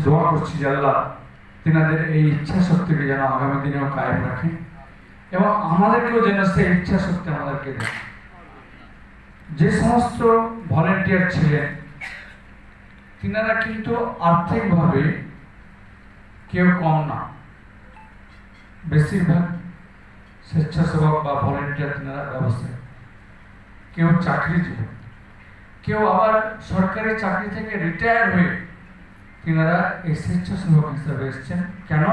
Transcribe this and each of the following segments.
দোয়া করছি যে আল্লাহ তিনাদের এই ইচ্ছা শক্তিকে যেন আগামী দিনেও কায়েম রাখেন এবং আমাদেরকেও যেন সেই ইচ্ছা শক্তি আমাদেরকে দেন। যে সমস্ত ভলেন্টিয়ার ছিলেন তিনারা কিন্তু আর্থিকভাবে কেউ কম না, বেশিরভাগ স্বেচ্ছাসেবক বা ভলেন্টিয়ার তিনারা ব্যবসায়ী, কেউ চাকরিজীবী, কেউ আবার সরকারি চাকরি থেকে রিটায়ার হয়ে তিনারা এই স্বেচ্ছাসেবক হিসাবে এসেছেন। কেন?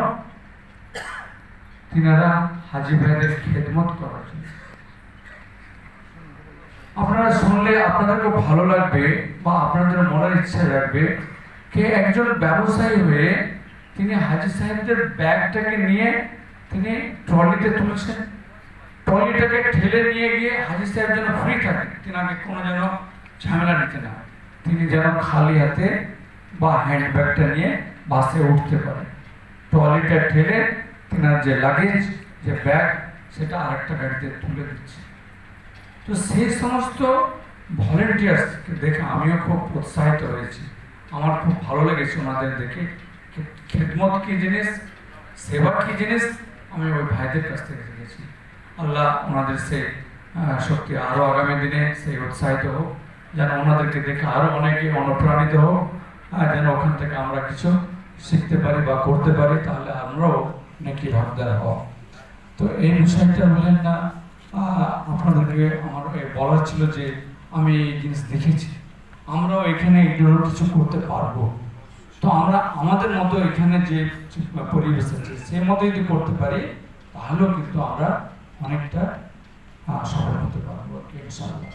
তিনারা হাজি ভাইদের খেদমত করার জন্য। আপনারা শুনলে আপনাদেরকে ভালো লাগবে বা আপনাদের মনের ইচ্ছা রাখবে কে একজন ব্যবসায়ী হয়ে তিনি হাজি সাহেবদের ব্যাগটাকে নিয়ে তিনি ট্রলিতে তুলছেন, ট্রলিটাকে ঠেলে নিয়ে গিয়ে হাজি সাহেব যেন ফ্রি থাকে, তিনাকে কোনো যেন ঝামেলা নিতে না, তিনি যেন খালি হাতে বা হ্যান্ড ব্যাগটা নিয়ে বাসে উঠতে পারে। ট্রলিটা ঠেলে তিনার যে লাগেজ, যে ব্যাগ, সেটা আরেকটা গাড়িতে তুলে দিচ্ছে। তো সেই সমস্ত ভলেন্টিয়ার্সকে দেখে আমিও খুব উৎসাহিত হয়েছি, আমার খুব ভালো লেগেছে ওনাদের দেখে। খেদমত কি জিনিস, সেবা কি জিনিস, আমি ওই ভাইদের কাছ থেকে শিখেছি। আল্লাহ ওনাদের সেই শক্তি আরও আগামী দিনে সেই উৎসাহিত হোক, যেন ওনাদেরকে দেখে আরও অনেকে অনুপ্রাণিত হোক, যেন ওখান থেকে আমরা কিছু শিখতে পারি বা করতে পারি, তাহলে আমরাও নাকি হকদার হব। তো এই বিষয়টা বলেন না, আপনাদেরকে আমার বলার ছিল যে আমি এই জিনিস দেখেছি, আমরাও এখানে এগুলো কিছু করতে পারবো। তো আমরা আমাদের মতো এখানে যে পরিবেশ আছে সেই মতো যদি করতে পারি তাহলেও কিন্তু আমরা অনেকটা সফল হতে পারবো ইনশাআল্লাহ।